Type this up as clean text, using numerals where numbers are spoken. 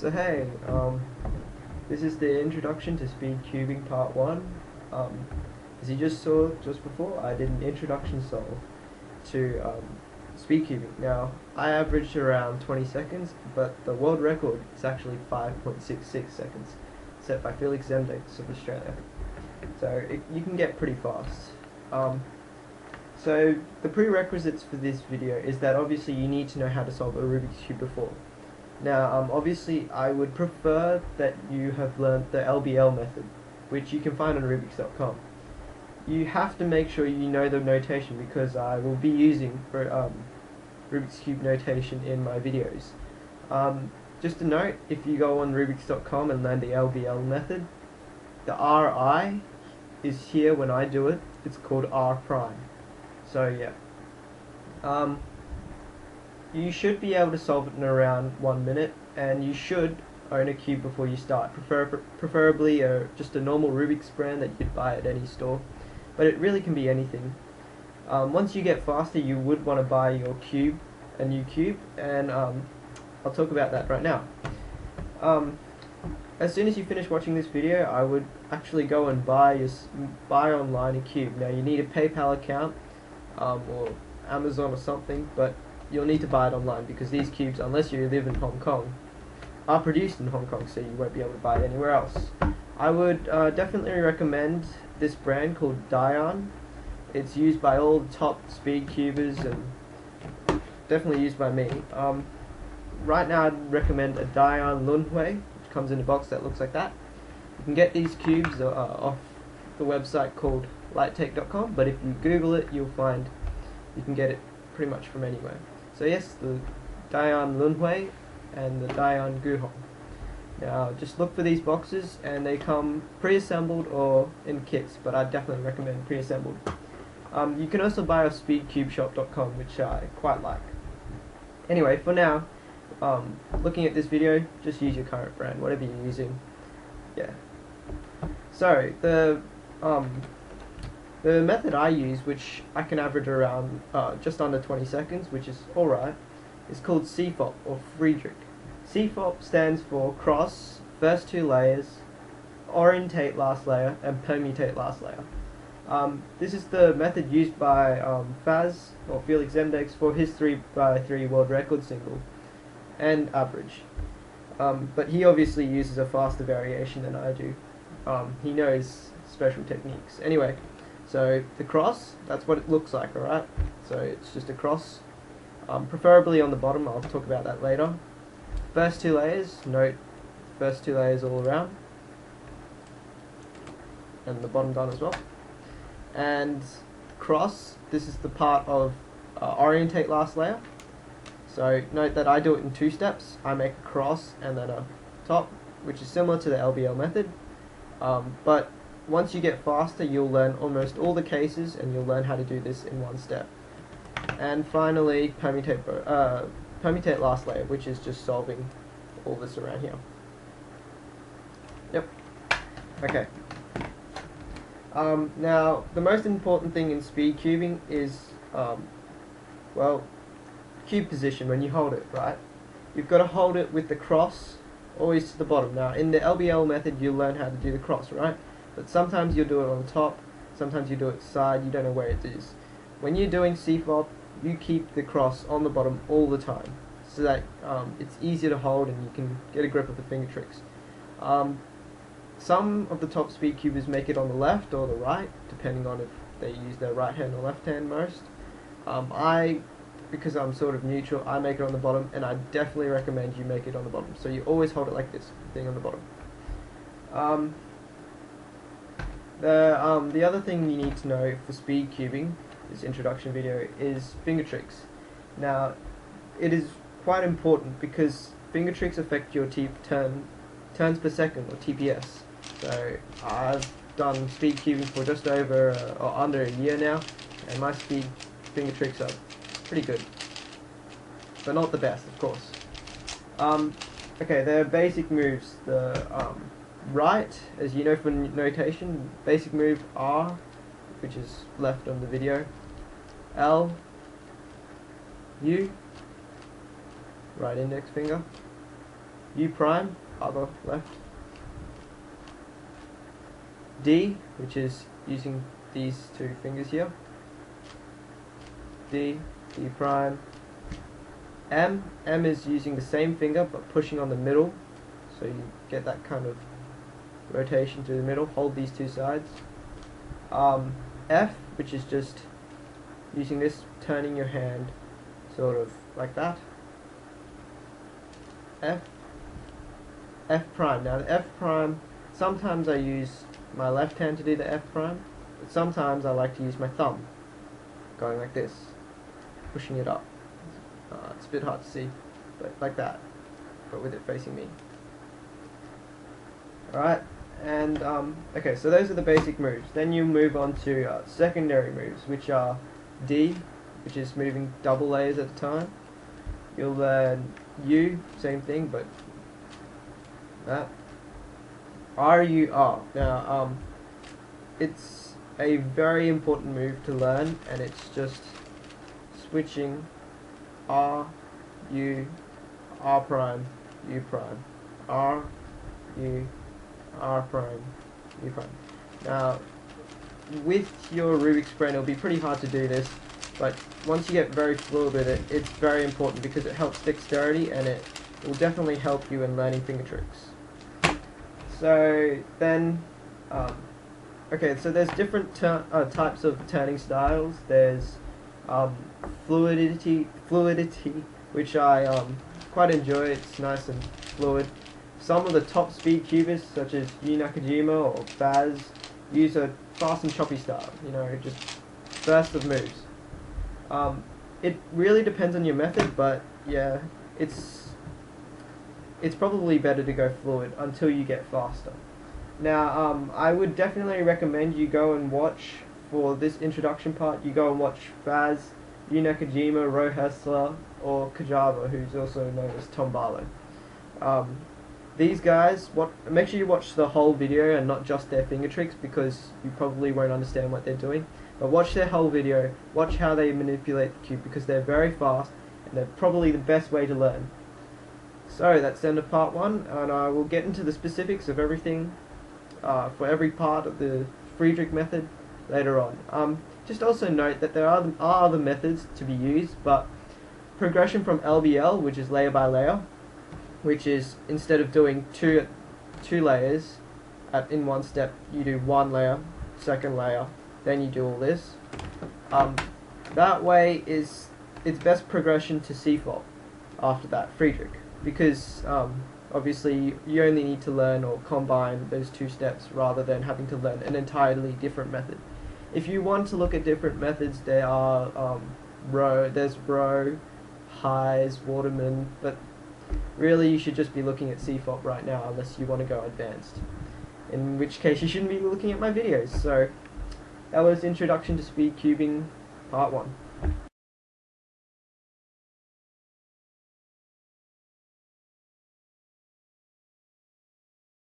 So hey, this is the introduction to speed cubing part 1. As you just saw just before, I did an introduction solve to speed cubing. Now, I averaged around 20 seconds, but the world record is actually 5.66 seconds, set by Felix Zemdex of Australia. So you can get pretty fast. So the prerequisites for this video is that obviously you need to know how to solve a Rubik's Cube before. Now, obviously I would prefer that you have learned the LBL method, which you can find on Rubik's.com. You have to make sure you know the notation because I will be using Rubik's Cube notation in my videos. Just a note, if you go on Rubik's.com and learn the LBL method, the RI is here when I do it. It's called R prime. So yeah. You should be able to solve it in around 1 minute, and you should own a cube before you start, preferably just a normal Rubik's brand that you'd buy at any store, but it really can be anything. Once you get faster, you would want to buy your cube, a new cube, and I'll talk about that right now. As soon as you finish watching this video, I would actually go and buy online a cube. Now you need a PayPal account or Amazon or something, but you'll need to buy it online because these cubes, unless you live in Hong Kong, are produced in Hong Kong, so you won't be able to buy it anywhere else. I would definitely recommend this brand called Dion. It's used by all the top speed cubers and definitely used by me. Right now I'd recommend a Dion Lunhui, which comes in a box that looks like that. You can get these cubes off the website called lighttech.com, but if you Google it, you'll find you can get it pretty much from anywhere. So yes, the Dion Lunhui and the Dion Guhong. Now just look for these boxes, and they come pre-assembled or in kits, but I definitely recommend pre-assembled. You can also buy off speedcubeshop.com, which I quite like. Anyway, for now, looking at this video, just use your current brand, whatever you're using. Yeah. So the method I use, which I can average around just under 20 seconds, which is alright, is called CFOP or Friedrich. CFOP stands for cross, first two layers, orientate last layer, and permutate last layer. This is the method used by Faz, or Felix Zemdex, for his 3x3 world record single and average. But he obviously uses a faster variation than I do. He knows special techniques. Anyway, so the cross, that's what it looks like, alright? So it's just a cross, preferably on the bottom. I'll talk about that later. First two layers, note first two layers all around, and the bottom done as well. And cross, this is the part of orientate last layer. So note that I do it in 2 steps. I make a cross and then a top, which is similar to the LBL method, but once you get faster, you'll learn almost all the cases, and you'll learn how to do this in 1 step. And finally, permutate last layer, which is just solving all this around here. Yep. Okay. Now, the most important thing in speed cubing is, well, cube position when you hold it, right? You've got to hold it with the cross always to the bottom. Now, in the LBL method, you'll learn how to do the cross, right? But sometimes you'll do it on the top, sometimes you do it side, you don't know where it is. When you're doing CFOP, you keep the cross on the bottom all the time, so that it's easier to hold and you can get a grip of the finger tricks. Some of the top speed cubers make it on the left or the right, depending on if they use their right hand or left hand most. Because I'm sort of neutral, I make it on the bottom, and I definitely recommend you make it on the bottom. So you always hold it like this, being on the bottom. The other thing you need to know for speed cubing, this introduction video, is finger tricks. Now, it is quite important because finger tricks affect your turns per second, or TPS. So I've done speed cubing for just over or under a year now, and my finger tricks are pretty good, but not the best, of course. Okay, there are basic moves. The right, as you know from notation, basic move R, which is left on the video, L, U, right index finger, U prime, other left. D, which is using these two fingers here. D, D prime. M is using the same finger but pushing on the middle, so you get that kind of rotation through the middle. Hold these two sides. F, which is just using this, turning your hand sort of like that. F prime. Now the F prime, sometimes I use my left hand to do the F prime, but sometimes I like to use my thumb, going like this, pushing it up. It's a bit hard to see, but like that, but with it facing me. Alright, and okay, so those are the basic moves. Then you move on to secondary moves, which are D, which is moving double layers at a time. You'll learn U, same thing, but that. R, U, R. Now, it's a very important move to learn, and it's just switching R, U, R prime, U prime, R, U, R prime, U prime. Now, with your Rubik's Brain, it'll be pretty hard to do this, but once you get very fluid with it, it's very important because it helps dexterity, and it will definitely help you in learning finger tricks. So then, okay, so there's different types of turning styles. There's fluidity, which I quite enjoy. It's nice and fluid. Some of the top speed cubists, such as Yu Nakajima or Baz, use a fast and choppy style. You know, just burst of moves. It really depends on your method, but yeah, it's probably better to go fluid until you get faster. Now, I would definitely recommend you go and watch, for this introduction part, you go and watch Baz, Yu Nakajima, Ro Hessler, or Kajava, who's also known as Tom Barlow. These guys, make sure you watch the whole video and not just their finger tricks, because you probably won't understand what they're doing. But watch their whole video, watch how they manipulate the cube, because they're very fast, and they're probably the best way to learn. So that's the end of part 1, and I will get into the specifics of everything for every part of the Friedrich method later on. Just also note that there are other methods to be used, but progression from LBL, which is layer by layer, which is instead of doing two layers in one step, you do one layer, second layer, then you do all this. That way it's best progression to C-fop after that, Friedrich. Because obviously you only need to learn or combine those two steps rather than having to learn an entirely different method. If you want to look at different methods, there are there's Rowe, Highs, Waterman, but really you should just be looking at C-fop right now unless you want to go advanced, in which case you shouldn't be looking at my videos. So that was Introduction to Speed Cubing Part 1.